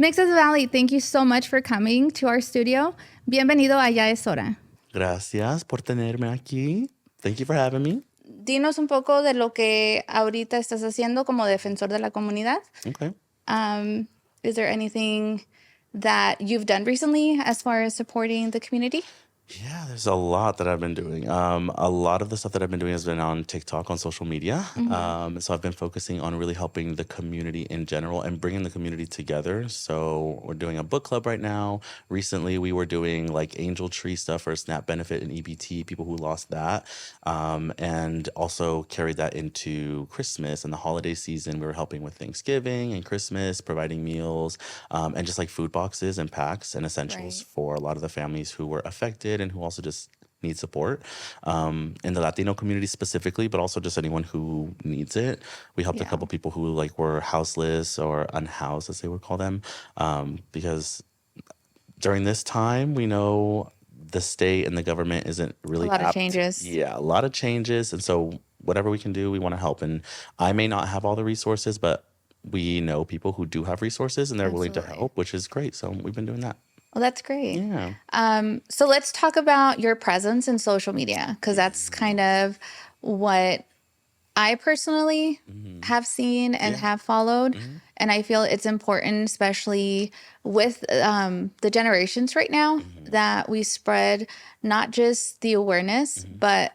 Mixes Valley, thank you so much for coming to our studio. Bienvenido a Ya es Hora. Gracias por tenerme aquí. Thank you for having me. Dinos un poco de lo que ahorita estás haciendo como defensor de la comunidad. Okay. Is there anything that you've done recently as far as supporting the community? Yeah, there's a lot that I've been doing. A lot of the stuff that I've been doing has been on TikTok, on social media. So I've been focusing on really helping the community in general and bringing the community together. So we're doing a book club right now. Recently, we were doing like angel tree stuff for SNAP benefit and EBT, people who lost that. And also carried that into Christmas and the holiday season. We were helping with Thanksgiving and Christmas, providing meals, and just like food boxes and packs and essentials Right. for a lot of the families who were affected and who also just need support in the Latino community specifically, but also just anyone who needs it. We helped a Yeah. couple people who like were houseless or unhoused, as they would call them, because during this time, we know the state and the government isn't really A lot of apt. changes. Yeah, a lot of changes. And so whatever we can do, we want to help. And I may not have all the resources, but we know people who do have resources and they're willing to Absolutely. help, which is great. So we've been doing that. Well, that's great. Yeah. So let's talk about your presence in social media, because that's kind of what I personally have seen and Yeah. have followed. And I feel it's important, especially with the generations right now, that we spread not just the awareness, but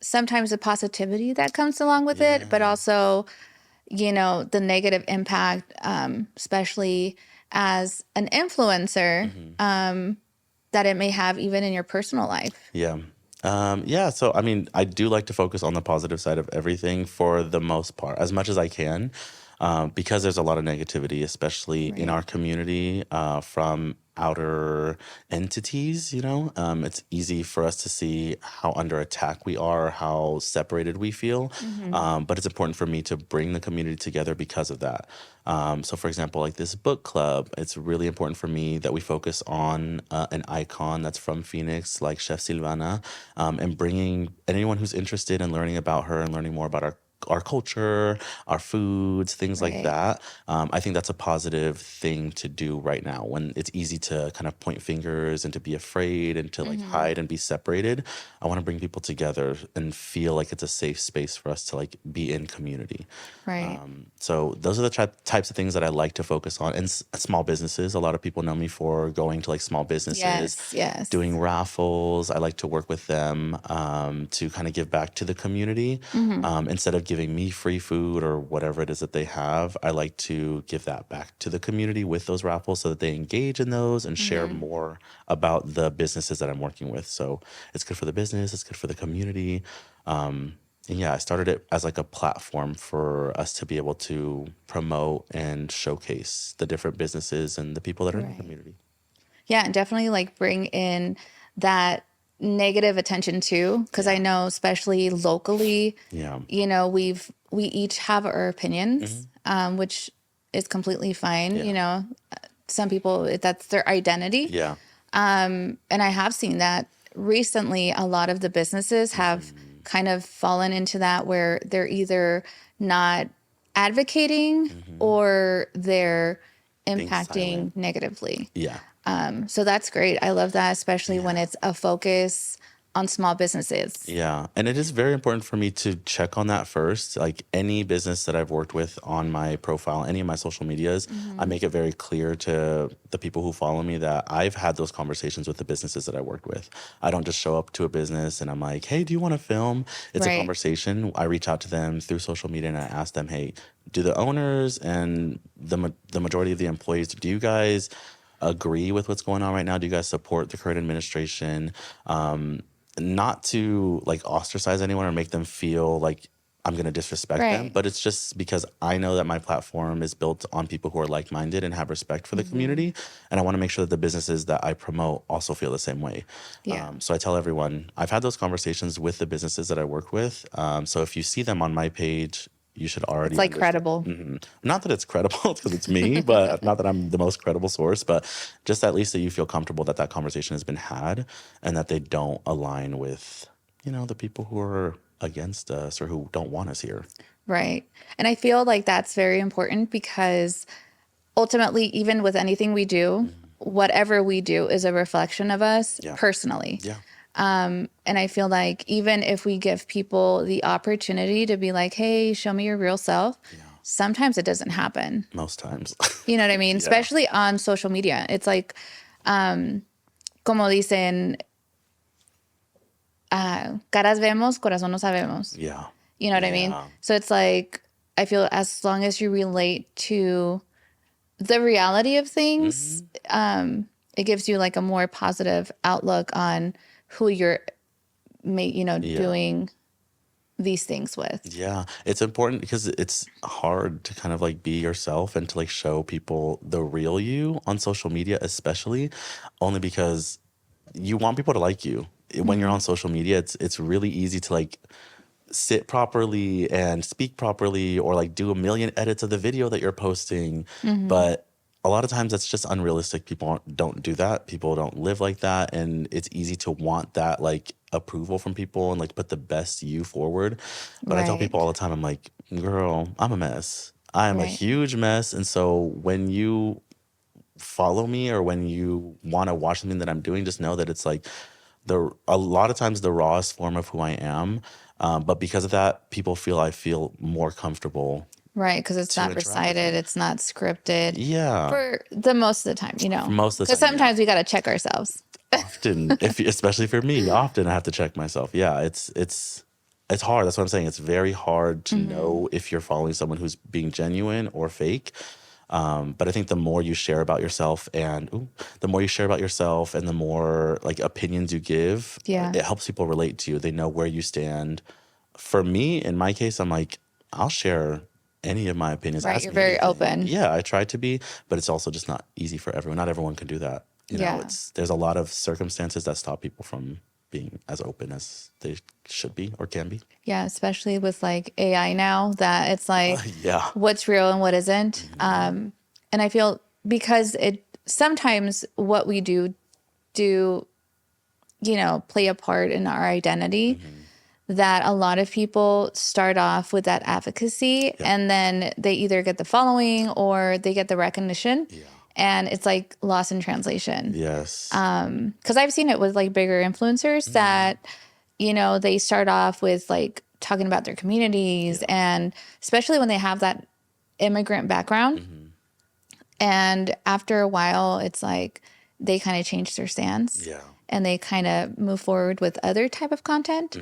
sometimes the positivity that comes along with it, but Yeah. also, the negative impact, especially as an influencer, that it may have even in your personal life. Yeah. Yeah. So, I mean, I do like to focus on the positive side of everything for the most part, as much as I can, because there's a lot of negativity, especially in Right. our community from outer entities. It's easy for us to see how under attack we are, how separated we feel. But it's important for me to bring the community together because of that. So, for example, like this book club, it's really important for me that we focus on an icon that's from Phoenix, like Chef Silvana, and bringing anyone who's interested in learning about her and learning more about our culture, our foods, things like Right. that. I think that's a positive thing to do right now when it's easy to kind of point fingers and to be afraid and to like hide and be separated. I want to bring people together and feel like it's a safe space for us to like be in community. Right. So those are the types of things that I like to focus on. And small businesses, a lot of people know me for going to like small businesses, Yes. doing raffles. I like to work with them to kind of give back to the community. Instead of giving me free food or whatever it is that they have, I like to give that back to the community with those raffles so that they engage in those and share more about the businesses that I'm working with. So it's good for the business, it's good for the community. And yeah, I started it as like a platform for us to be able to promote and showcase the different businesses and the people that are in the Right. community. Yeah, and definitely like bring in that negative attention too, because I know especially locally, Yeah. we each have our opinions, which is completely fine. Yeah. Some people that's their identity. Yeah. And I have seen that recently. A lot of the businesses have kind of fallen into that where they're either not advocating or they're Being impacting silent. negatively. Yeah. So that's great. I love that, especially when it's a focus on small businesses. Yeah. And it is very important for me to check on that first. Like any business that I've worked with on my profile, any of my social medias, I make it very clear to the people who follow me that I've had those conversations with the businesses that I worked with. I don't just show up to a business and I'm like, hey, do you want to film? It's a Right. conversation. I reach out to them through social media and I ask them, hey, do the owners and the majority of the employees, do you guys agree with what's going on right now? Do you guys support the current administration? Not to like ostracize anyone or make them feel like I'm going to disrespect them, Right. but it's just because I know that my platform is built on people who are like-minded and have respect for the community. And I want to make sure that the businesses that I promote also feel the same way. Yeah. So I tell everyone, I've had those conversations with the businesses that I work with. So if you see them on my page, you should already It's like understand. credible. Not that it's credible because it's me, but not that I'm the most credible source, but just at least that you feel comfortable that that conversation has been had and that they don't align with, the people who are against us or who don't want us here. Right. And I feel like that's very important because ultimately, even with anything we do, whatever we do is a reflection of us personally. Yeah. And I feel like even if we give people the opportunity to be like, hey, show me your real self, sometimes it doesn't happen. Most times. You know what I mean? Yeah. Especially on social media. It's like, como dicen, caras vemos, corazón no sabemos. Yeah. You know what I mean? So it's like, I feel as long as you relate to the reality of things, it gives you like a more positive outlook on who you're, doing these things with. Yeah, it's important because it's hard to kind of like be yourself and to like show people the real you on social media, especially only because you want people to like you. When you're on social media, it's really easy to like sit properly and speak properly or like do a million edits of the video that you're posting. But a lot of times that's just unrealistic. People don't do that. People don't live like that. And it's easy to want that like approval from people and like put the best you forward. But I tell people all the time, I'm like, girl, I'm a mess. I am a huge mess. And so when you follow me or when you want to watch something that I'm doing, just know that it's like a lot of times the rawest form of who I am. But because of that, people I feel more comfortable. Right, because it's not recited, it's not scripted. Yeah. For the most of the time, For most of the time. Because sometimes we got to check ourselves. Often, especially for me, often I have to check myself. Yeah, it's hard. That's what I'm saying. It's very hard to know if you're following someone who's being genuine or fake. But I think the more you share about yourself and the more like opinions you give, it helps people relate to you. They know where you stand. For me, in my case, I'm like, I'll share any of my opinions. Right, you're very open. Yeah, I try to be, but it's also just not easy for everyone. Not everyone can do that. You know, there's a lot of circumstances that stop people from being as open as they should be or can be. Yeah, especially with like AI now, that it's like what's real and what isn't. And I feel because sometimes what we do, play a part in our identity, that a lot of people start off with that advocacy and then they either get the following or they get the recognition. And it's like lost in translation. Yes. Because I've seen it with like bigger influencers that, they start off with like talking about their communities and especially when they have that immigrant background. And after a while, it's like they kind of change their stance and they kind of move forward with other type of content.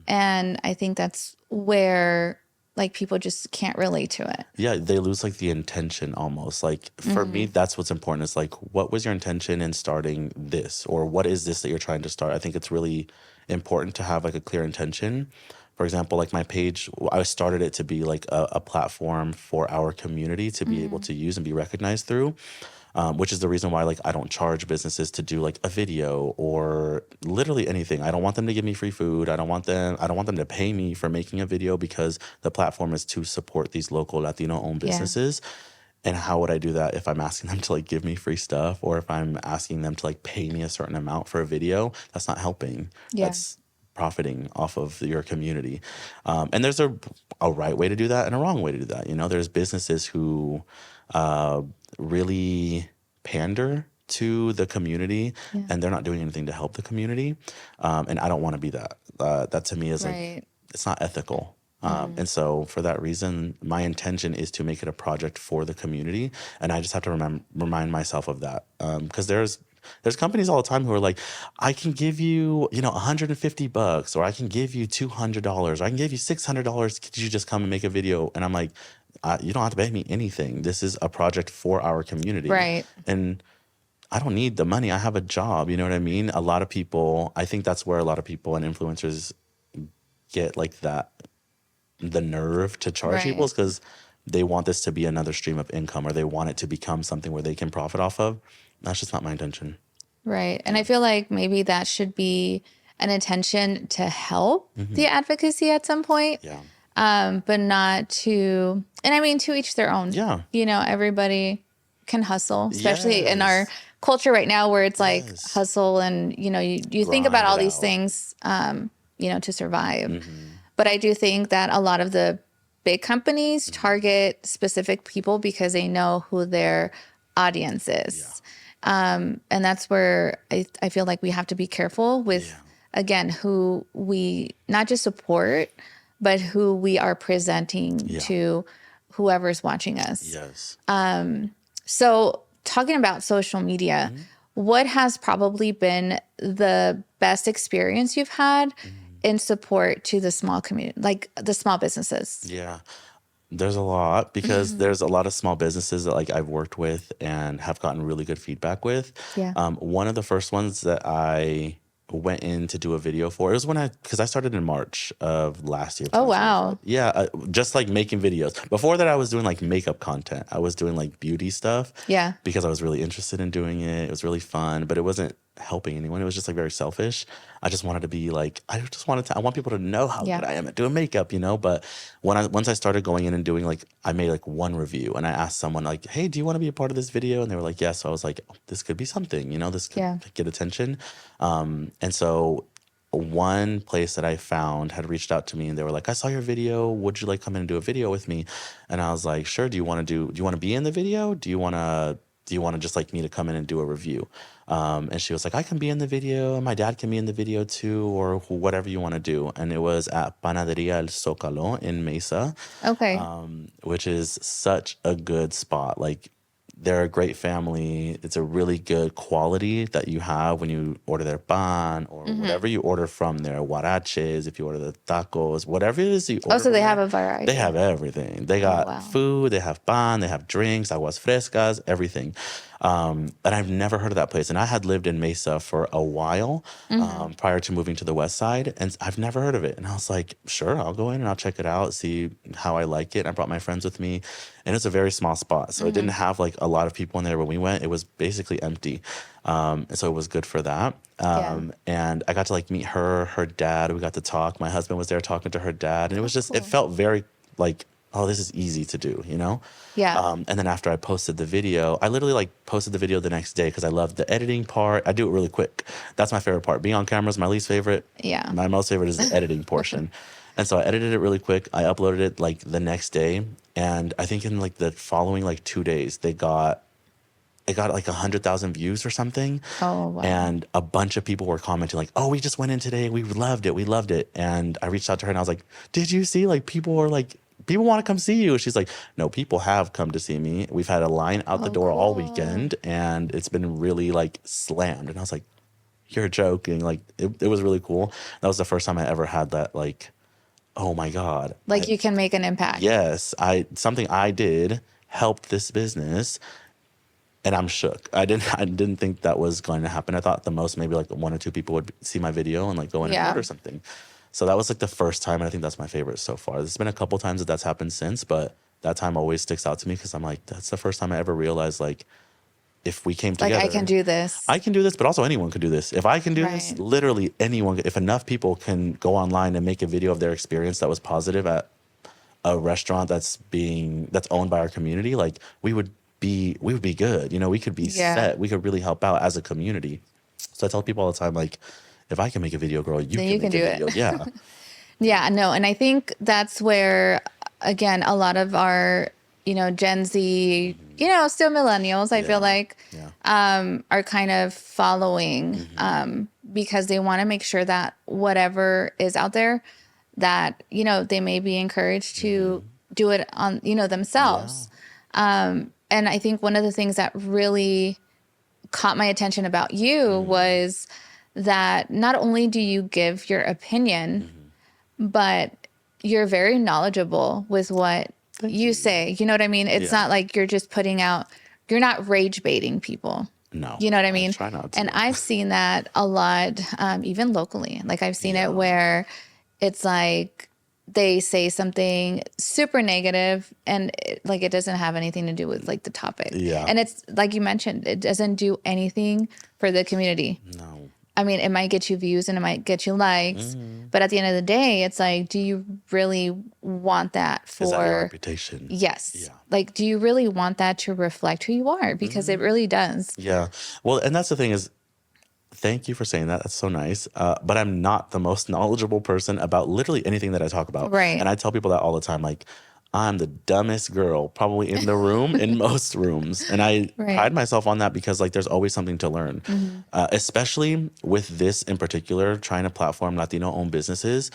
And I think that's where like people just can't relate to it. Yeah, they lose like the intention almost. Like for me, that's what's important. It's like, what was your intention in starting this? Or what is this that you're trying to start? I think it's really important to have like a clear intention. For example, like my page, I started it to be like a platform for our community to be able to use and be recognized through. Which is the reason why like I don't charge businesses to do like a video or literally anything. I don't want them to give me free food. I don't want them to pay me for making a video because the platform is to support these local Latino owned businesses. And how would I do that if I'm asking them to like give me free stuff or if I'm asking them to like pay me a certain amount for a video? That's not helping. That's profiting off of your community. And there's a right way to do that and a wrong way to do that. There's businesses who really pander to the community and they're not doing anything to help the community. And I don't want to be that. That to me is like, it's not ethical. And so for that reason, my intention is to make it a project for the community. And I just have to remind myself of that. Because there's companies all the time who are like, I can give you, $150 or I can give you $200 or I can give you $600. Could you just come and make a video? And I'm like, you don't have to pay me anything. This is a project for our community. Right. And I don't need the money. I have a job. You know what I mean? A lot of people, I think that's where a lot of people and influencers get like the nerve to charge people is because they want this to be another stream of income or they want it to become something where they can profit off of. That's just not my intention. Right. And I feel like maybe that should be an intention to help the advocacy at some point. But not to, and I mean, to each their own. Everybody can hustle, especially in our culture right now where it's like hustle and, you think about all these things, to survive. But I do think that a lot of the big companies target specific people because they know who their audience is. And that's where I feel like we have to be careful with, again, who we not just support, but who we are presenting to whoever's watching us. Yes. So talking about social media, what has probably been the best experience you've had in support to the small community, like the small businesses? Yeah. There's a lot because there's a lot of small businesses that like I've worked with and have gotten really good feedback with. Yeah. One of the first ones that I went in to do a video for, it was because I started in March of last year. Oh, wow. Yeah, just like making videos. Before that, I was doing like makeup content. I was doing like beauty stuff. Yeah. Because I was really interested in doing it. It was really fun, but it wasn't helping anyone. It was just like very selfish. I just wanted to be like, I want people to know how good I am at doing makeup, But once I started going in and doing like, I made like one review and I asked someone like, hey, do you want to be a part of this video? And they were like, yes. So I was like, oh, this could be something, this could get attention. And so one place that I found had reached out to me and they were like, I saw your video. Would you like come in and do a video with me? And I was like, sure. Do you want to be in the video? Do you want to just like me to come in and do a review? And she was like, I can be in the video. My dad can be in the video too, or whatever you want to do. And it was at Panaderia El Zócalo in Mesa. Okay. Which is such a good spot. Like, they're a great family. It's a really good quality that you have when you order their pan or whatever you order from there. Huaraches, if you order the tacos, whatever it is you order. Oh, so they have a variety. They have everything. They got food, they have pan, they have drinks, aguas frescas, everything. And I've never heard of that place. And I had lived in Mesa for a while prior to moving to the west side. And I've never heard of it. And I was like, sure, I'll go in and I'll check it out, see how I like it. And I brought my friends with me. And it's a very small spot. So it didn't have like a lot of people in there when we went. It was basically empty. And so it was good for that. And I got to like meet her dad. We got to talk. My husband was there talking to her dad. And it was just, it felt very like, oh, this is easy to do, Yeah. And then after I posted the video, I literally like posted the video the next day because I loved the editing part. I do it really quick. That's my favorite part. Being on camera is my least favorite. Yeah. My most favorite is the editing portion. And so I edited it really quick. I uploaded it like the next day. And I think in like the following like 2 days, it got like 100,000 views or something. Oh, wow. And a bunch of people were commenting like, oh, we just went in today. We loved it. We loved it. And I reached out to her and I was like, did you see like people want to come see you. She's like, no, people have come to see me. We've had a line out the door all weekend and it's been really like slammed. And I was like, you're joking. Like it was really cool. That was the first time I ever had that like, oh my God. Like you can make an impact. Yes. Something I did helped this business and I'm shook. I didn't think that was going to happen. I thought the most maybe like 1 or 2 people would see my video and like go in and order something. So that was like the first time, and I think that's my favorite so far. There's been a couple times that's happened since, but that time always sticks out to me because I'm like, that's the first time I ever realized like, if we came together. Like I can do this. I can do this, but also anyone could do this. If I can do this, literally anyone, if enough people can go online and make a video of their experience that was positive at a restaurant that's owned by our community, like we would be good. We could be set. We could really help out as a community. So I tell people all the time, like, if I can make a video, girl, you can make a video. Yeah. Yeah, no. And I think that's where, again, a lot of our, Gen Z, still millennials, I feel like, are kind of following because they want to make sure that whatever is out there that, they may be encouraged to do it on, themselves. And I think one of the things that really caught my attention about you was that not only do you give your opinion, but you're very knowledgeable with what you say. You know what I mean? It's not like you're just you're not rage baiting people. No. You know what I mean? I try not to. And I've seen that a lot, even locally. Like I've seen it where it's like they say something super negative and it doesn't have anything to do with like the topic. Yeah. And it's like you mentioned, it doesn't do anything for the community. No. I mean, it might get you views and it might get you likes, but at the end of the day, it's like, do you really want that for... Is that your reputation? Yes. Yeah. Like, do you really want that to reflect who you are? Because it really does. Yeah. Well, and that's the thing is, thank you for saying that. That's so nice. But I'm not the most knowledgeable person about literally anything that I talk about. Right. And I tell people that all the time. Like, I'm the dumbest girl probably in the room, in most rooms. And I pride myself on that because like there's always something to learn, especially with this in particular, trying to platform Latino-owned businesses.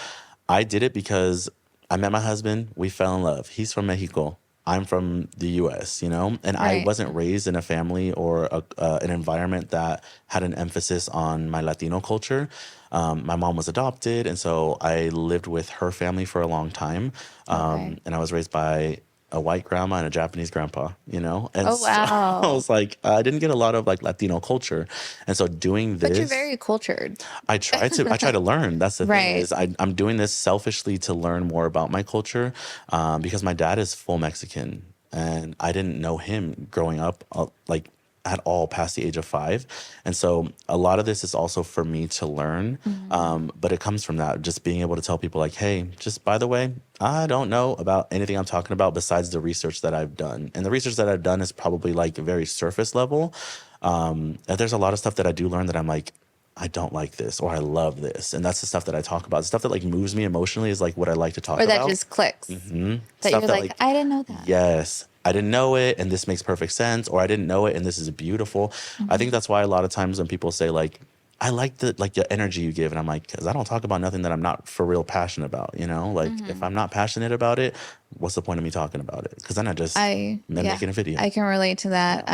I did it because I met my husband. We fell in love. He's from Mexico. I'm from the U.S., you know, and I wasn't raised in a family or an environment that had an emphasis on my Latino culture. My mom was adopted, and so I lived with her family for a long time. And I was raised by a white grandma and a Japanese grandpa, you know? And so I was like, I didn't get a lot of like Latino culture. And so doing this. But you're very cultured. I try to learn. That's the thing is I'm doing this selfishly to learn more about my culture because my dad is full Mexican and I didn't know him growing up like at all past the age of 5. And so a lot of this is also for me to learn. But it comes from that, just being able to tell people like, hey, just by the way, I don't know about anything I'm talking about besides the research that I've done. And the research that I've done is probably like very surface level. And there's a lot of stuff that I do learn that I'm like, I don't like this or I love this. And that's the stuff that I talk about. The stuff that like moves me emotionally is like what I like to talk about. Or that just clicks. That Stuff you're like, I didn't know that. Yes. I didn't know it and this makes perfect sense. Or I didn't know it and this is beautiful. I think that's why a lot of times when people say like, I like the energy you give. And I'm like, because I don't talk about nothing that I'm not for real passionate about, you know? Like if I'm not passionate about it, what's the point of me talking about it? Because then I'm making a video. I can relate to that.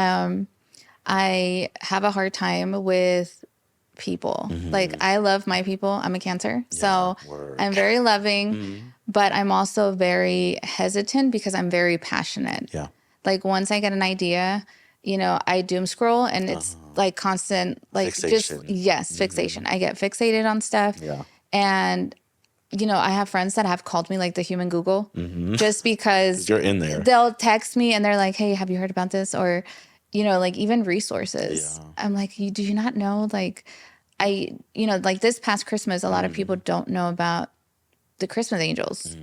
I have a hard time with people. Like I love my people. I'm a Cancer. So I'm very loving, but I'm also very hesitant because I'm very passionate. Yeah. Like once I get an idea, you know, I doom scroll and it's like constant, like fixation. Fixation. I get fixated on stuff. Yeah. And, you know, I have friends that have called me like the human Google just because you're in there. They'll text me and they're like, hey, have you heard about this? Or, you know, like even resources. I'm like, do you not know? Like like this past Christmas, a lot of people don't know about the Christmas angels.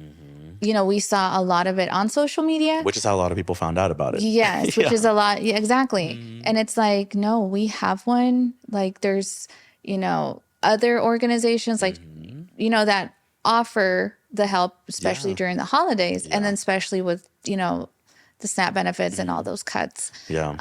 You know, we saw a lot of it on social media. Which is how a lot of people found out about it. Yes, which is a lot. Yeah, exactly. And it's like, no, we have one. Like there's, you know, other organizations like, you know, that offer the help, especially during the holidays. And then especially with, you know, the SNAP benefits and all those cuts. Yeah.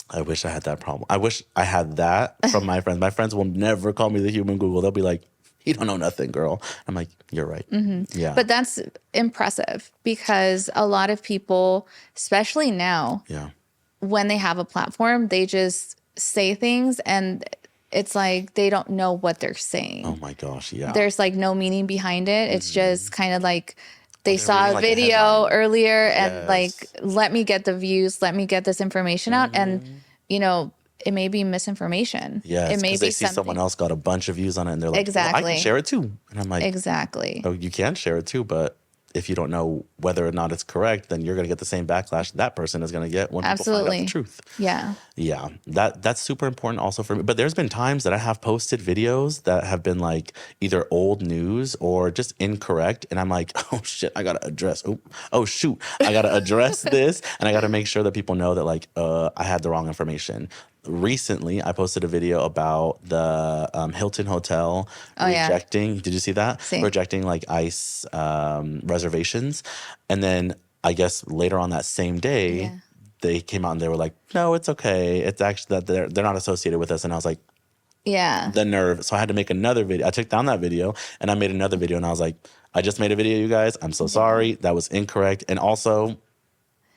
I wish I had that problem. I wish I had that from my friends. My friends will never call me the human Google. They'll be like, you don't know nothing, girl. I'm like, you're right. Yeah. But that's impressive because a lot of people, especially now, when they have a platform, they just say things and it's like they don't know what they're saying. Oh my gosh, yeah. There's like no meaning behind it. It's just kind of like they saw a video earlier and like, let me get the views, let me get this information out. And, you know, it may be misinformation. Yeah, it may be they see someone else got a bunch of views on it and they're like, well, I can share it too. And I'm like, exactly. Oh, you can share it too, but if you don't know whether or not it's correct, then you're going to get the same backlash that person is going to get when people find out the truth. Yeah. Yeah. That's super important also for me. But there's been times that I have posted videos that have been like either old news or just incorrect. And I'm like, oh shit, I got to address, oh shoot, I got to address this. And I got to make sure that people know that like, I had the wrong information. Recently, I posted a video about the Hilton Hotel rejecting. Did you see that? Rejecting like ICE reservations. And then I guess later on that same day, they came out and they were like, no, it's okay. It's actually that they're not associated with us. And I was like, the nerve. So I had to make another video. I took down that video and I made another video and I was like, I just made a video, you guys. I'm so sorry. That was incorrect. And also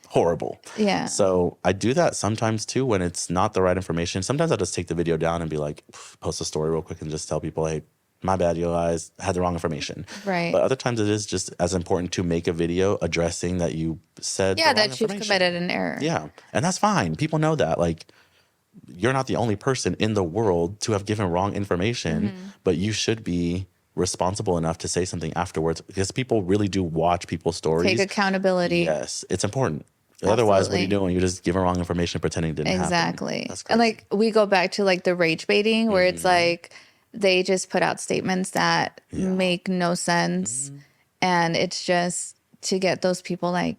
horrible. Yeah. So I do that sometimes too when it's not the right information. Sometimes I'll just take the video down and be like, post a story real quick and just tell people, hey, my bad, you guys had the wrong information. Right. But other times it is just as important to make a video addressing that you said the wrong that you've committed an error. Yeah. And that's fine. People know that. Like, you're not the only person in the world to have given wrong information, but you should be responsible enough to say something afterwards because people really do watch people's stories. Take accountability. Yes. It's important. Otherwise, what are you doing? You're just giving wrong information, pretending it didn't happen. Exactly. That's crazy. And like we go back to like the rage baiting where it's like they just put out statements that make no sense. And it's just to get those people like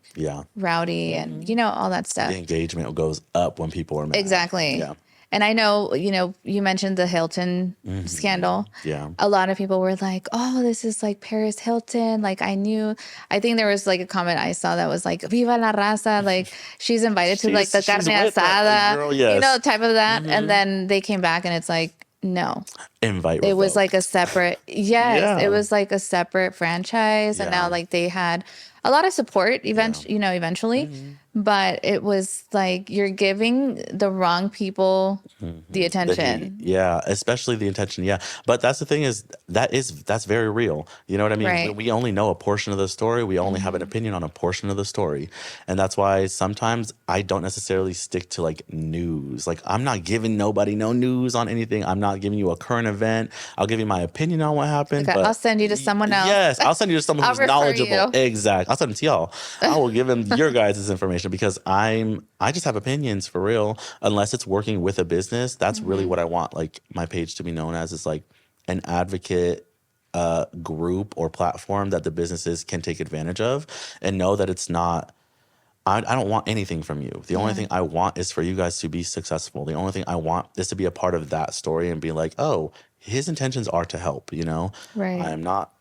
rowdy and, you know, all that stuff. The engagement goes up when people are mad. Exactly. Yeah. And I know, you mentioned the Hilton scandal. Yeah. A lot of people were like, oh, this is like Paris Hilton. Like I think there was like a comment I saw that was like, Viva la raza. Like she's invited to like the carne with that asada, girl, yes. type of that. And then they came back and it's like, no, Invite it was like a revoked. separate, yes, it Yeah. was like a separate franchise. And Yeah. now like they had a lot of support eventually, Mm-hmm. but it was like you're giving the wrong people the attention. Yeah, especially the intention. Yeah. But that's the thing that's very real. You know what I mean? Right. We only know a portion of the story. We only have an opinion on a portion of the story. And that's why sometimes I don't necessarily stick to like news. Like I'm not giving nobody no news on anything. I'm not giving you a current event. I'll give you my opinion on what happened. Okay, But I'll send you to someone else. Yes, I'll send you to someone I'll who's refer knowledgeable. you. Exactly. I'll send them to y'all. I will give them your guys' information because I just have opinions for real. Unless it's working with a business, that's really what I want like my page to be known as, is like an advocate group or platform that the businesses can take advantage of and know that it's not. I don't want anything from you. The only thing I want is for you guys to be successful. The only thing I want is to be a part of that story and be like, oh, his intentions are to help. Right. I am not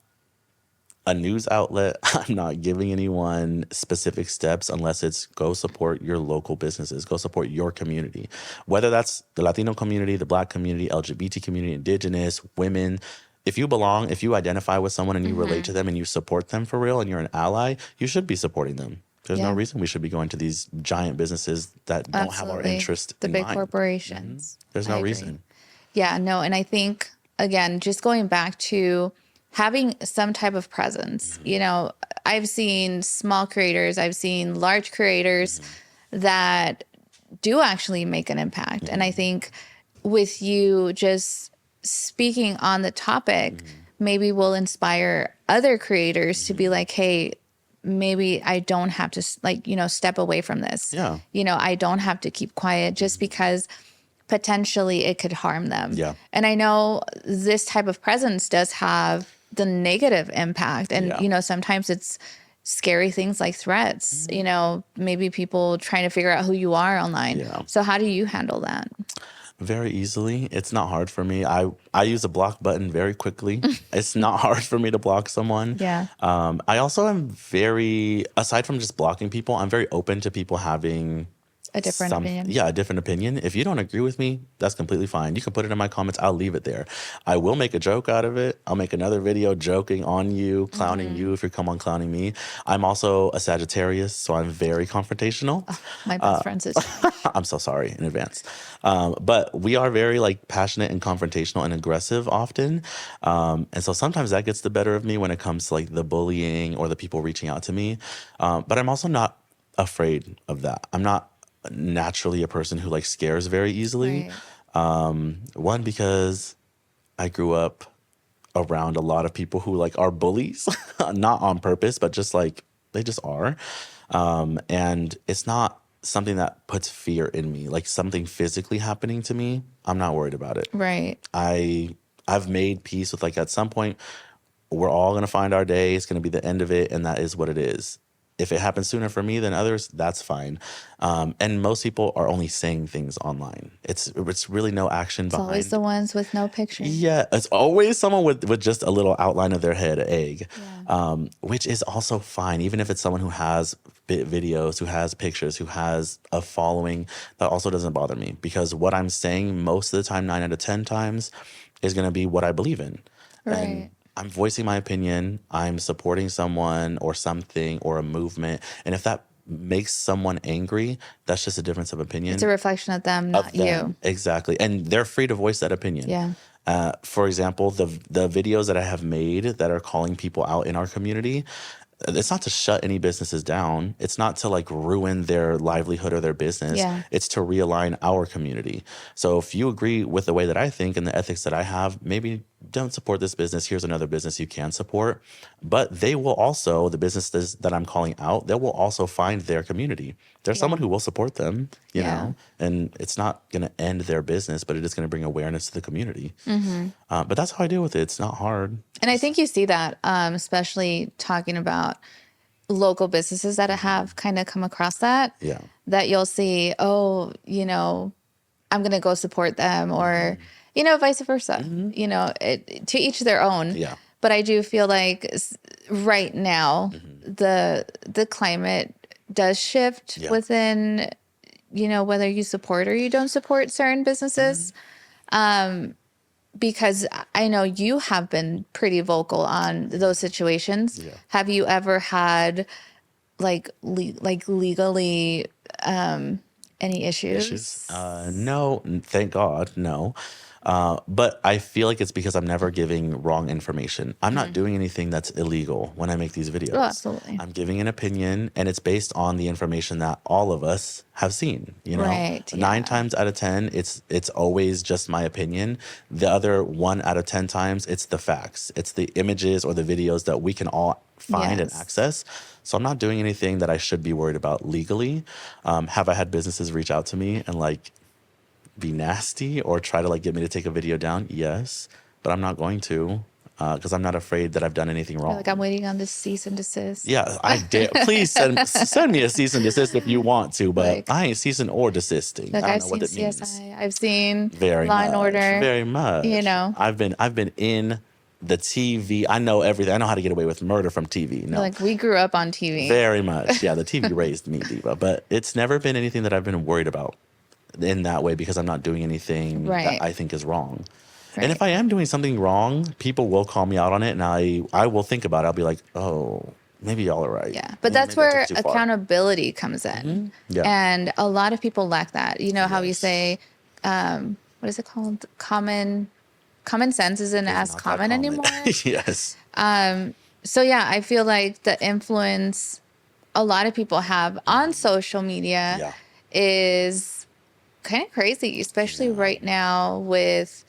a news outlet. I'm not giving anyone specific steps unless it's go support your local businesses, go support your community, whether that's the Latino community, the Black community, LGBT community, Indigenous, women. If you belong, if you identify with someone and you relate to them and you support them for real and you're an ally, you should be supporting them. There's no Yeah. reason we should be going to these giant businesses that don't have our Absolutely. interest The in big mind. corporations. There's I no agree. reason. Yeah, no, and I think again, just going back to having some type of presence. I've seen small creators, I've seen large creators that do actually make an impact. And I think with you just speaking on the topic, maybe will inspire other creators to be like, hey, maybe I don't have to step away from this. Yeah. I don't have to keep quiet just because potentially it could harm them. Yeah. And I know this type of presence does have the negative impact. And, Yeah. sometimes it's scary things like threats, maybe people trying to figure out who you are online. Yeah. So how do you handle that? Very easily. It's not hard for me. I use a block button very quickly. It's not hard for me to block someone. Yeah. I also am aside from just blocking people, I'm very open to people having A different opinion. Yeah, a different opinion. If you don't agree with me, that's completely fine. You can put it in my comments. I'll leave it there. I will make a joke out of it. I'll make another video joking on you, clowning you if you come on clowning me. I'm also a Sagittarius, so I'm very confrontational. My best friend's is I'm so sorry in advance. But we are very like passionate and confrontational and aggressive often. And so sometimes that gets the better of me when it comes to like the bullying or the people reaching out to me. But I'm also not afraid of that. I'm not naturally a person who like scares very easily. Right. One, because I grew up around a lot of people who like are bullies, not on purpose, but just like they just are. And it's not something that puts fear in me, like something physically happening to me. I'm not worried about it. Right. I've made peace with like at some point we're all gonna find our day. It's gonna be the end of it, and that is what it is. If it happens sooner for me than others, that's fine. And most people are only saying things online. It's really no action It's behind. always the ones with no picture. Yeah, it's always someone with just a little outline of their head, an egg, which is also fine. Even if it's someone who has videos, who has pictures, who has a following, that also doesn't bother me because what I'm saying most of the time, 9 out of 10 times, is going to be what I believe in. Right. And I'm voicing my opinion. I'm supporting someone or something or a movement. And if that makes someone angry, that's just a difference of opinion. It's a reflection of them, not you. Exactly. And they're free to voice that opinion. Yeah. For example, the videos that I have made that are calling people out in our community, it's not to shut any businesses down. It's not to like ruin their livelihood or their business. Yeah. It's to realign our community. So if you agree with the way that I think and the ethics that I have, maybe don't support this business. Here's another business you can support. But they will also, the businesses that I'm calling out, they will also find their community. There's someone who will support them, you know, and it's not going to end their business, but it is going to bring awareness to the community. But that's how I deal with it. It's not hard. And I think you see that, especially talking about local businesses that have kind of come across that. Yeah. That you'll see, oh, you know, I'm going to go support them, or, vice versa. To each their own. Yeah. But I do feel like right now the climate does shift within, whether you support or you don't support certain businesses. Because I know you have been pretty vocal on those situations. Yeah. Have you ever had legally any issues? No, thank God, no. But I feel like it's because I'm never giving wrong information. I'm not doing anything that's illegal when I make these videos. Oh, absolutely. I'm giving an opinion, and it's based on the information that all of us have seen. Right, 9 times out of 10, it's always just my opinion. The other 1 out of 10 times, it's the facts. It's the images or the videos that we can all find and access. So I'm not doing anything that I should be worried about legally. Have I had businesses reach out to me and be nasty or try to get me to take a video down? Yes, but I'm not going to, because I'm not afraid that I've done anything wrong. I'm waiting on this cease and desist. Yeah, I dare. Please send me a cease and desist if you want to, but I ain't ceasing or desisting. I don't know what it means. CSI, I've seen Very Law much, and Order. very much. I've been in the TV. I know everything. I know how to get away with murder from TV. No, we grew up on TV. very much. Yeah, the TV raised me, Diva. But it's never been anything that I've been worried about in that way, because I'm not doing anything that I think is wrong. Right. And if I am doing something wrong, people will call me out on it, and I will think about it. I'll be like, oh, maybe y'all are right. Yeah, but that's where accountability comes in. Mm-hmm. Yeah. And a lot of people lack that. How we say, what is it called? Common sense isn't as common anymore. Yes. So yeah, I feel like the influence a lot of people have on social media is kind of crazy, especially right now with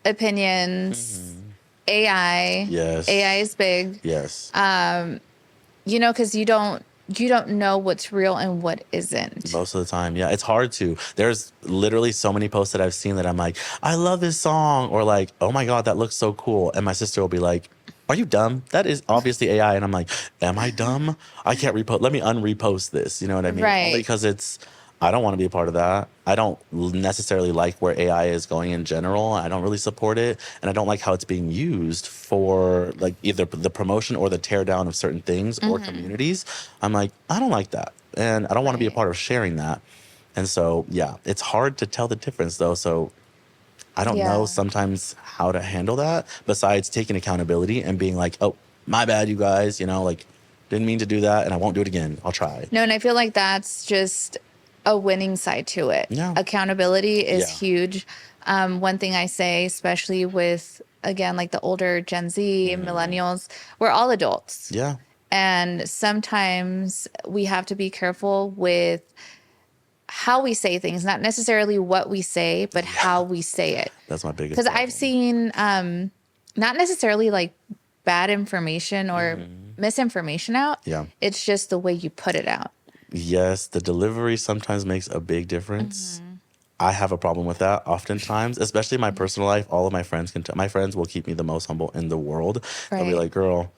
opinions, AI. Yes. AI is big. Yes. Because you don't know what's real and what isn't. Most of the time, yeah. It's hard to. There's literally so many posts that I've seen that I'm like, I love this song, or oh my God, that looks so cool. And my sister will be like, are you dumb? That is obviously AI. And I'm like, am I dumb? I can't repost. Let me unrepost this. You know what I mean? Right. Only because I don't want to be a part of that. I don't necessarily like where AI is going in general. I don't really support it. And I don't like how it's being used for either the promotion or the tear down of certain things or communities. I'm like, I don't like that. And I don't want to be a part of sharing that. And so, yeah, it's hard to tell the difference though. So I don't know sometimes how to handle that besides taking accountability and being like, oh, my bad, you guys, didn't mean to do that. And I won't do it again. I'll try. No, and I feel like that's just a winning side to it. Yeah. Accountability is huge. One thing I say, especially with, again, the older Gen Z, millennials, we're all adults. Yeah. And sometimes we have to be careful with how we say things, not necessarily what we say, but how we say it. That's my biggest Because I've seen not necessarily bad information or misinformation out. Yeah. It's just the way you put it out. Yes, the delivery sometimes makes a big difference. I have a problem with that oftentimes, especially in my personal life. All of my friends my friends will keep me the most humble in the world. Right. They'll be like, girl,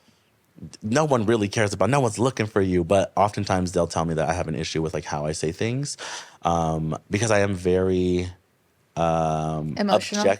no one really cares about, no one's looking for you. But oftentimes they'll tell me that I have an issue with how I say things, because I am very emotional.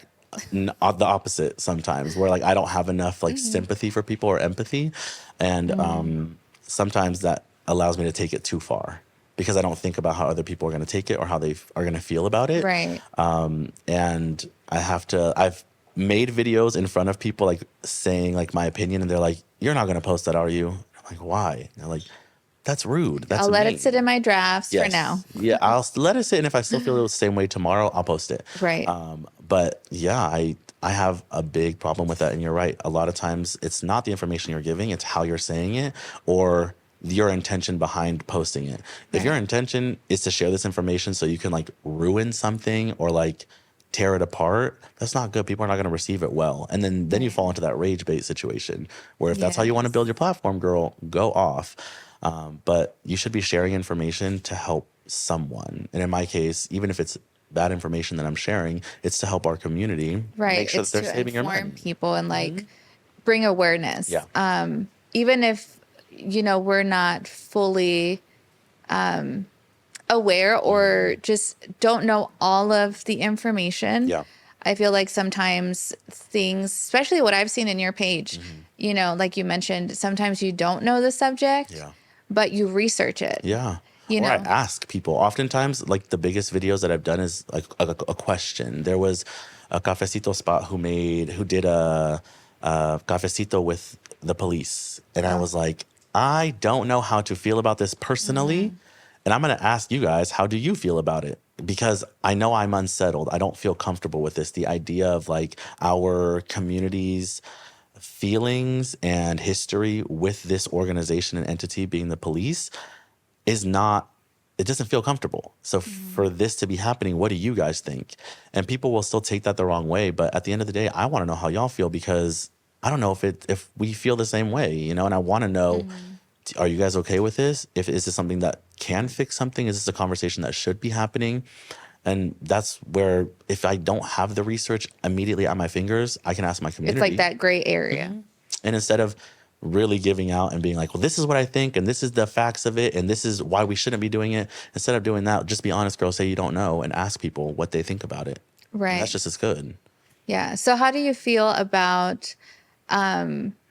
The opposite sometimes, where I don't have enough sympathy for people or empathy. And sometimes that allows me to take it too far because I don't think about how other people are going to take it or how they are going to feel about it. Right. And I've made videos in front of people saying my opinion, and they're like, you're not going to post that, are you? I'm like, why? And they're like, that's rude. That's I'll let mean. it sit in my drafts for now. Yeah, I'll let it sit, and if I still feel the same way tomorrow, I'll post it. Right. But yeah, I have a big problem with that, and you're right. A lot of times it's not the information you're giving, it's how you're saying it or your intention behind posting it. If your intention is to share this information so you can ruin something or tear it apart, that's not good. People are not going to receive it well. And then you fall into that rage bait situation where if that's how you want to build your platform, girl, go off. But you should be sharing information to help someone. And in my case, even if it's bad information that I'm sharing, it's to help our community. Right. Make sure it's that they're to saving your inform money. people and bring awareness. Yeah. Even if, we're not fully aware or just don't know all of the information. Yeah. I feel like sometimes things, especially what I've seen in your page, you know, like you mentioned, sometimes you don't know the subject, Yeah. but you research it, Yeah. you Or I know? ask people. Oftentimes, like the biggest videos that I've done is like a question. There was a cafecito spot who did a cafecito with the police. And I Oh, was like, I don't know how to feel about this personally. And I'm going to ask you guys, how do you feel about it? Because I know I'm unsettled. I don't feel comfortable with this. The idea of like our community's feelings and history with this organization and entity being the police is not, it doesn't feel comfortable. So for this to be happening, what do you guys think? And people will still take that the wrong way. But at the end of the day, I want to know how y'all feel, because I don't know if we feel the same way, you know, and I want to know, are you guys okay with this? If is this something that can fix something? Is this a conversation that should be happening? And that's where, if I don't have the research immediately at my fingers, I can ask my it's community. like that gray area. And instead of really giving out and being like, well, this is what I think, and this is the facts of it, and this is why we shouldn't be doing it, instead of doing that, just be honest, girl, say you don't know, and ask people what they think about it. And Right. that's just as good. Yeah. So how do you feel about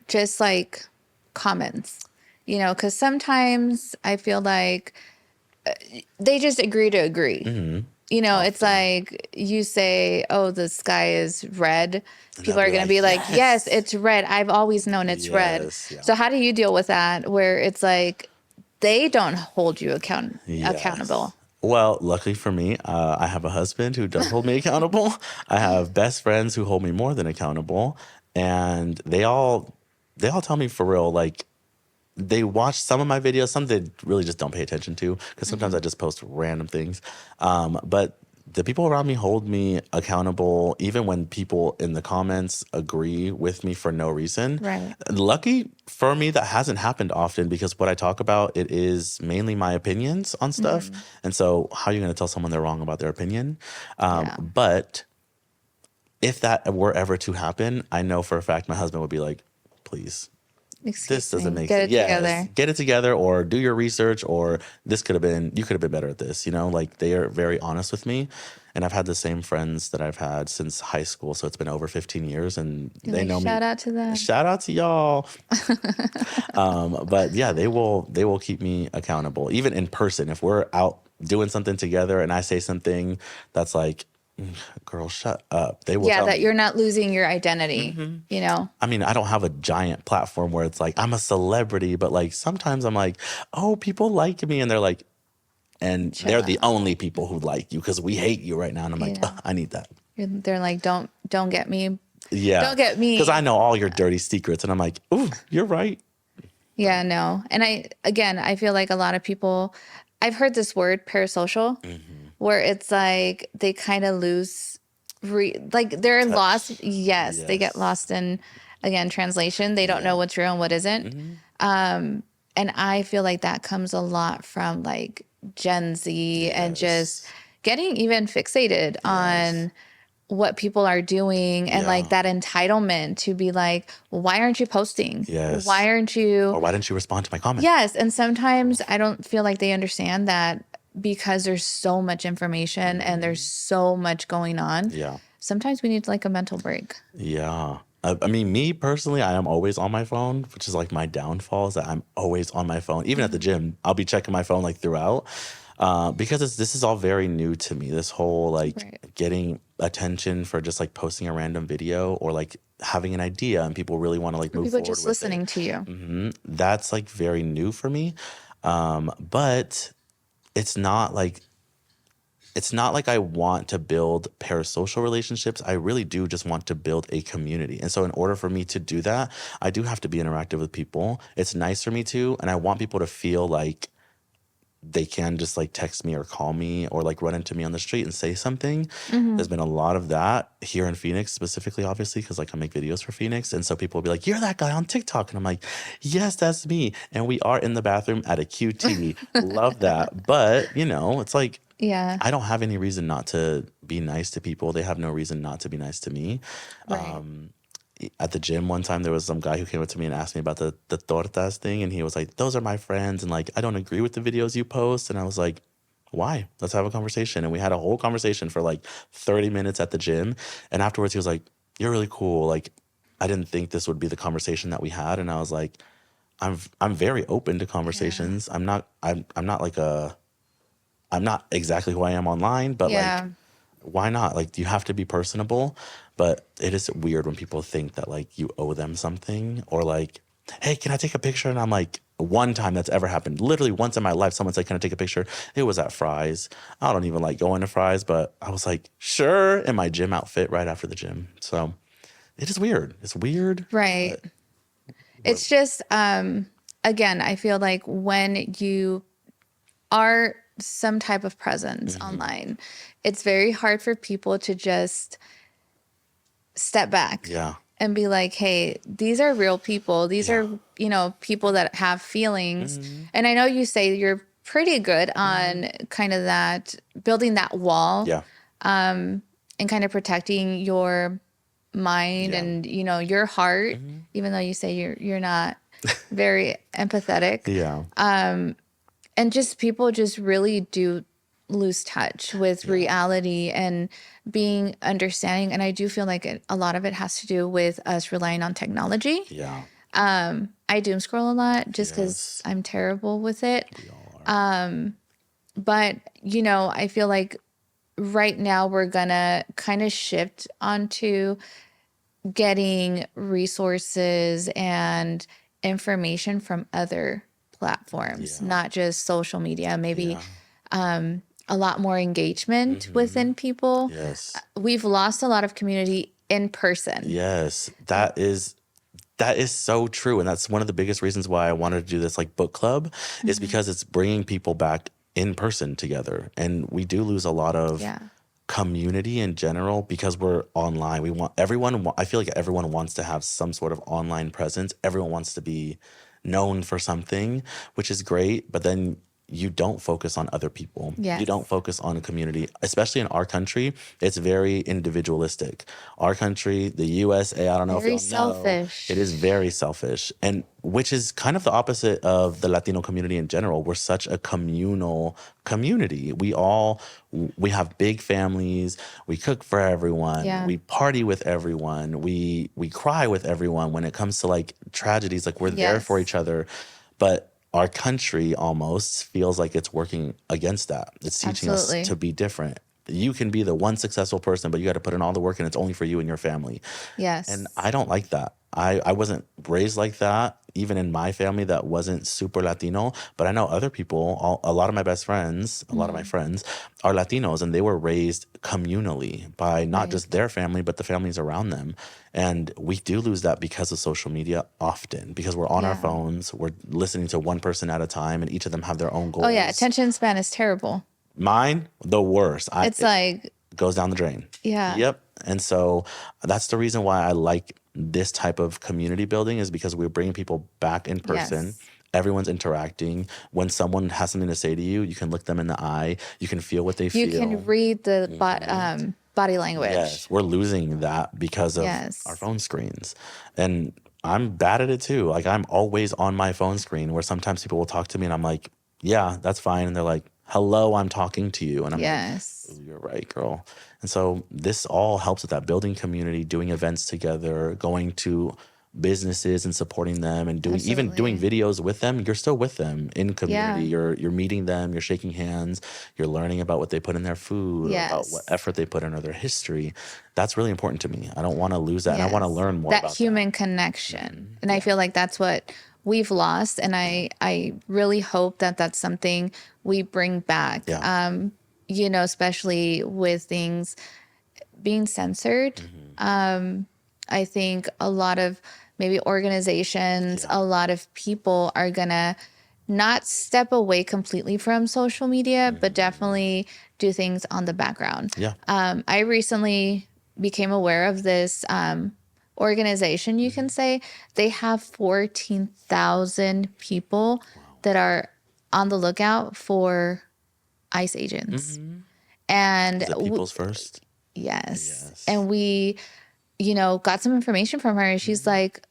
just like comments? You know, because sometimes I feel like they just agree to agree. You know, it's like you say, oh, the sky is red. People they'll are be going to like, be like, yes, yes. it's red. I've always known it's red. Yes, yeah. So how do you deal with that where it's like they don't hold you accountable? Well, luckily for me, I have a husband who does hold me accountable. I have best friends who hold me more than accountable, and they all tell me for real, like, they watch some of my videos, some they really just don't pay attention to, because sometimes I just post random things. But the people around me hold me accountable, even when people in the comments agree with me for no reason. Right. Lucky for me, that hasn't happened often, because what I talk about, it is mainly my opinions on stuff. And so how are you going to tell someone they're wrong about their opinion? Yeah. But if that were ever to happen, I know for a fact my husband would be like, please, Excuse this doesn't me. make Get sense. it together. Get it together, or do your research, or you could have been better at this. You know, like, they are very honest with me. And I've had the same friends that I've had since high school. So it's been over 15 years, and You're they like, know me. shout out to them. Shout out to y'all. But yeah, they will keep me accountable, even in person. If we're out doing something together and I say something that's like, girl, shut up, they will Yeah, tell that me. you're not losing your identity, you know? I mean, I don't have a giant platform where it's like I'm a celebrity, but like sometimes I'm like, oh, people like me, and they're like, and Chill they're the out. only people who like you, because we hate you right now. And I'm like, Yeah. I need that. They're like, don't get me. Yeah. Don't get me. Because I know all your dirty secrets. And I'm like, ooh, you're right. Yeah, no. And I feel like a lot of people, I've heard this word parasocial, where it's like they kind of lose, like they're lost. Yes, they get Yes. lost in, again, translation. They don't know what's real and what isn't. And I feel like that comes a lot from like Gen Z and just Yes. getting even fixated on what people are doing and Yeah. like that entitlement to be like, well, why aren't you posting? Yes. Why aren't you? Or why didn't you respond to my comment? Yes. And sometimes I don't feel like they understand that because there's so much information and there's so much going on. Yeah. Sometimes we need like a mental break. Yeah. I mean, me personally, I am always on my phone, which is like my downfall, is that I'm always on my phone. Even at the gym, I'll be checking my phone like throughout, because this is all very new to me. This whole like Right. getting attention for just like posting a random video, or like having an idea and people really want to like move People forward just with listening it. to you. That's like very new for me. But it's not like I want to build parasocial relationships. I really do just want to build a community. And so in order for me to do that, I do have to be interactive with people. It's nice for me to, and I want people to feel like they can just like text me or call me or like run into me on the street and say something. There's been a lot of that here in Phoenix specifically, obviously, because like I make videos for Phoenix. And so people will be like, you're that guy on TikTok. And I'm like, yes, that's me. And we are in the bathroom at a QT. Love that. But, you know, it's like, Yeah. I don't have any reason not to be nice to people. They have no reason not to be nice to me. Right. At the gym one time, there was some guy who came up to me and asked me about the tortas thing. And he was like, those are my friends. And like, I don't agree with the videos you post. And I was like, why? Let's have a conversation. And we had a whole conversation for like 30 minutes at the gym. And afterwards he was like, you're really cool. Like, I didn't think this would be the conversation that we had. And I was like, I'm very open to conversations. I'm not exactly who I am online, but like, Yeah. why not? Like, do you have to be personable? But it is weird when people think that like you owe them something, or like, hey, can I take a picture? And I'm like, one time that's ever happened, literally once in my life, someone said, can I take a picture? It was at Fry's. I don't even like going to Fry's, but I was like, sure, in my gym outfit right after the gym. So it is weird. It's weird. Right. It's just, again, I feel like when you are some type of presence online, it's very hard for people to just step back Yeah. and be like, hey, these are real people. These are, people that have feelings. And I know you say you're pretty good on kind of that, building that wall, Yeah. and kind of protecting your mind Yeah. and, your heart, even though you say you're not very empathetic. Yeah. And just people just really do lose touch with reality and being understanding. And I do feel like a lot of it has to do with us relying on technology. Yeah. I doom scroll a lot just because Yes. I'm terrible with it. We all are. But, I feel like right now we're going to kind of shift onto getting resources and information from other platforms, Yeah. not just social media, maybe Yeah. a lot more engagement within people. Yes. We've lost a lot of community in person. Yes. That is so true. And that's one of the biggest reasons why I wanted to do this like book club is because it's bringing people back in person together. And we do lose a lot of Yeah. community in general because we're online. I feel like everyone wants to have some sort of online presence. Everyone wants to be known for something, which is great. But then you don't focus on other people. Yes. You don't focus on a community, especially in our country. It's very individualistic. Our country, the USA, I don't know Very if y'all know, selfish. it is very selfish, and which is kind of the opposite of the Latino community in general. We're such a communal community. We have big families. We cook for everyone. Yeah. We party with everyone. We cry with everyone when it comes to like tragedies. Like we're there for Yes. each other, but our country almost feels like it's working against that. It's teaching Absolutely. us to be different. You can be the one successful person, but you got to put in all the work and it's only for you and your family. Yes. And I don't like that. I wasn't raised like that, even in my family that wasn't super Latino. But I know other people, a lot of my best friends, a lot of my friends are Latinos, and they were raised communally by not Right. just their family, but the families around them. And we do lose that because of social media often, because we're on our Yeah. phones, we're listening to one person at a time, and each of them have their own goals. Oh, yeah. Attention span is terrible. Mine, the worst. It's like, Goes down the drain. yeah. Yep. And so that's the reason why I like this type of community building, is because we're bringing people back in person. Yes. Everyone's interacting. When someone has something to say to you, you can look them in the eye. You can feel what they feel. You can read the body language. Yes, we're losing that because of Yes. our phone screens. And I'm bad at it too. Like I'm always on my phone screen, where sometimes people will talk to me and I'm like, yeah, that's fine. And they're like, hello, I'm talking to you. And I'm Yes. like, ooh, you're right, girl. And so this all helps with that, building community, doing events together, going to businesses and supporting them, and even doing videos with them. You're still with them in community. Yeah. You're meeting them, you're shaking hands, you're learning about what they put in their food, or about what Yes. effort they put in, or their history. That's really important to me. I don't want to lose that. And I want to Yes. learn more that about human connection. And I feel like that's what we've lost. And I really hope that that's something we bring back. Yeah. Especially with things being censored. I think a lot of maybe organizations, a lot of people are gonna not step away completely from social media, but definitely do things on the background. Yeah. I recently became aware of this organization, you can say. They have 14,000 people that are on the lookout for ICE agents. And Is it People's First? yes. And we, got some information from her, and she's like,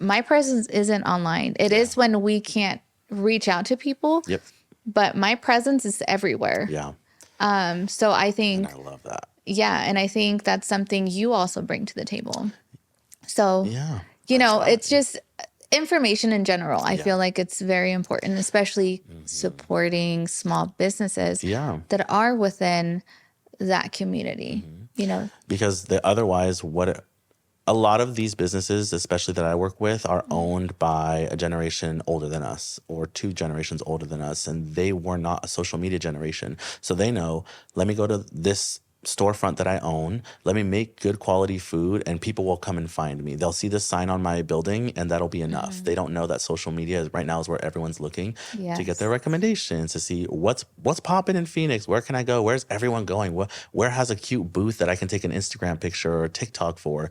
my presence isn't online. It is when we can't reach out to people. Yep. but my presence is everywhere. Yeah. So I And think, I love that. yeah, and I think that's something you also bring to the table. So, Yeah. I it's try. just information in general. I Yeah. feel like it's very important, especially supporting small businesses Yeah. that are within that community, Because otherwise, a lot of these businesses, especially that I work with, are owned by a generation older than us or 2 generations older than us. And they were not a social media generation. So they know, let me go to this storefront that I own. Let me make good quality food and people will come and find me. They'll see the sign on my building and that'll be enough. They don't know that social media right now is where everyone's looking to get their Yes. recommendations, to see what's popping in Phoenix. Where can I go? Where's everyone going? Where has a cute booth that I can take an Instagram picture or a TikTok for?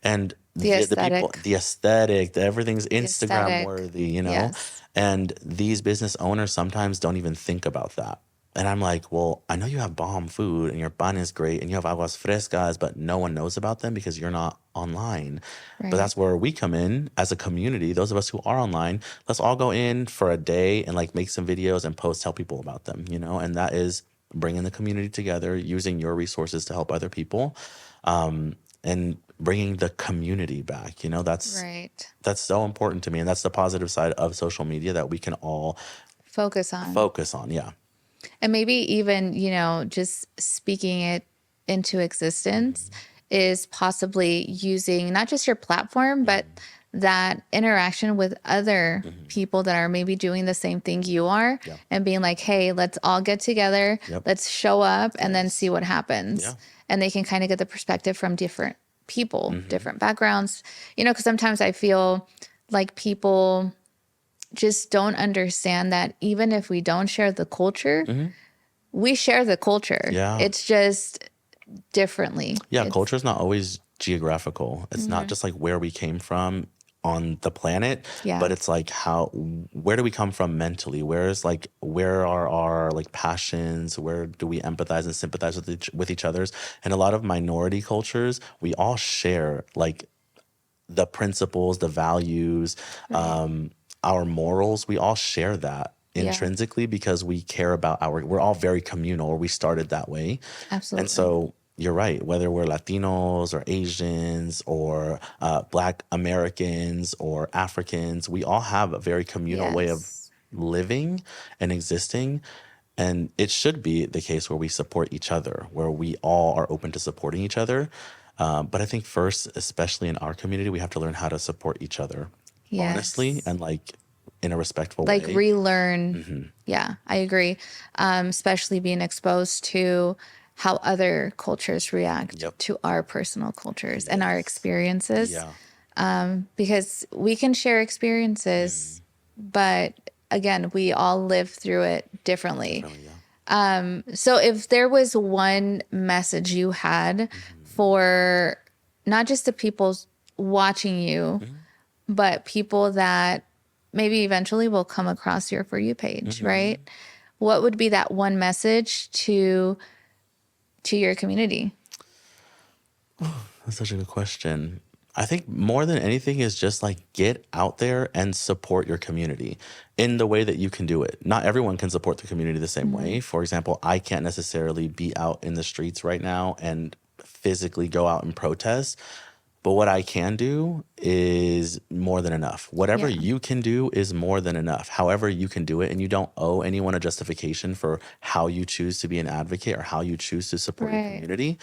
And The the people, aesthetic. the aesthetic, everything's The Instagram aesthetic. worthy. Yes. And these business owners sometimes don't even think about that. And I'm like, well, I know you have bomb food and your pan is great and you have aguas frescas, but no one knows about them because you're not online. But Right. that's where we come in as a community. Those of us who are online, let's all go in for a day and like make some videos and post, tell people about them, and that is bringing the community together, using your resources to help other people, and bringing the community back. Right. That's so important to me, and that's the positive side of social media that we can all Focus on. focus on. Yeah. And maybe even, just speaking it into existence is possibly using not just your platform, but that interaction with other people that are maybe doing the same thing you are, Yeah. and being like, hey, let's all get together, Yep. let's show up and then Yes. see what happens. Yeah. And they can kind of get the perspective from different people, different backgrounds, because sometimes I feel like people just don't understand that even if we don't share the culture, we share the culture. Yeah. It's just differently. Yeah, It's culture is not always geographical. It's not just like where we came from on the planet, Yeah. but it's like where do we come from mentally? Where are our like passions? Where do we empathize and sympathize with each other's? And a lot of minority cultures, we all share like the principles, the values, our morals. We all share that Yeah. intrinsically because we care about we're all very communal, or we started that way. Absolutely. And so you're right, whether we're Latinos or Asians or Black Americans or Africans, we all have a very communal way of Yes. living and existing. And it should be the case where we support each other, where we all are open to supporting each other. But I think first, especially in our community, we have to learn how to support each other honestly Yes. and like in a respectful Like way. relearn. Yeah, I agree. Especially being exposed to how other cultures react Yep. to our personal cultures and our Yes. experiences. Yeah. Because we can share experiences, but again, we all live through it differently. Definitely, yeah. So if there was one message you had for not just the people watching you, but people that maybe eventually will come across your For You page, right? What would be that one message to your community? That's such a good question. I think more than anything is just like get out there and support your community in the way that you can do it. Not everyone can support the community the same way. For example, I can't necessarily be out in the streets right now and physically go out and protest. But what I can do is more than enough. Whatever Yeah. you can do is more than enough. However you can do it, and you don't owe anyone a justification for how you choose to be an advocate or how you choose to support your Right. community.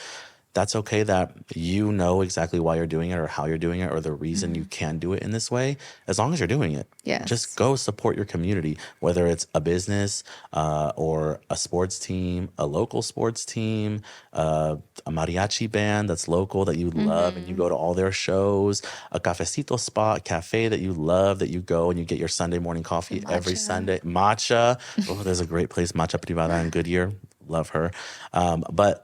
That's okay that you know exactly why you're doing it or how you're doing it or the reason you can do it in this way, as long as you're doing it. Yes. Just go support your community, whether it's a business or a sports team, a local sports team, a mariachi band that's local that you love and you go to all their shows, a cafecito spot, cafe that you love that you go and you get your Sunday morning coffee every matcha. Sunday. Matcha. Oh, there's a great place, Matcha Privada in Goodyear. Love her. But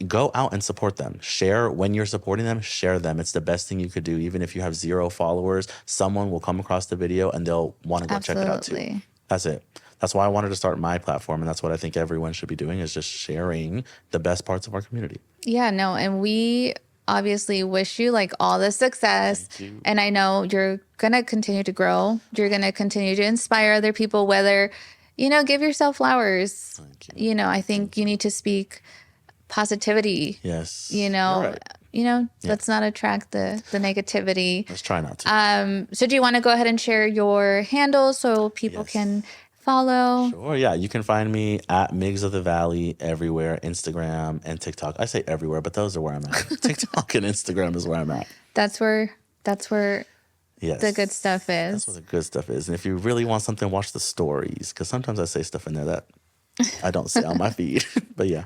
go out and support them. Share when you're supporting them, share them. It's the best thing you could do. Even if you have 0 followers, someone will come across the video and they'll want to go check it out too. Absolutely. That's it. That's why I wanted to start my platform. And that's what I think everyone should be doing, is just sharing the best parts of our community. Yeah, no, and we obviously wish you like all the success. Thank you. And I know you're going to continue to grow. You're going to continue to inspire other people, whether give yourself flowers. Thank you. I think you need to speak positivity. Yes. You're right. Let's not attract the negativity. Let's try not to. So do you want to go ahead and share your handles so people can follow? Sure, yeah. You can find me at Miggs of the Valley everywhere, Instagram and TikTok. I say everywhere, but those are where I'm at. TikTok and Instagram is where I'm at. That's where the good stuff is. That's where the good stuff is. And if you really want something, watch the stories, because sometimes I say stuff in there that I don't say on my feed. But yeah.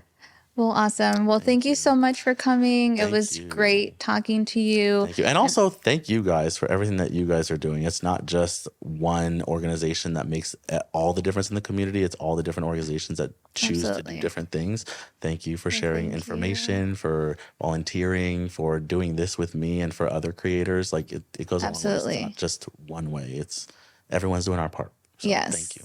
Well, awesome. Well, thank you so much for coming. It was great talking to you. Thank you. And also thank you guys for everything that you guys are doing. It's not just one organization that makes all the difference in the community. It's all the different organizations that choose to do different things. Thank you for sharing information, for volunteering, for doing this with me and for other creators. Like it goes along with it. It's not just one way. It's everyone's doing our part. So yes. Thank you.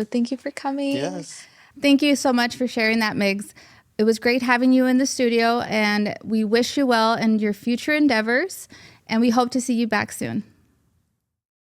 Thank you for coming. Yes. Thank you so much for sharing that, Miggs. It was great having you in the studio, and we wish you well in your future endeavors, and we hope to see you back soon.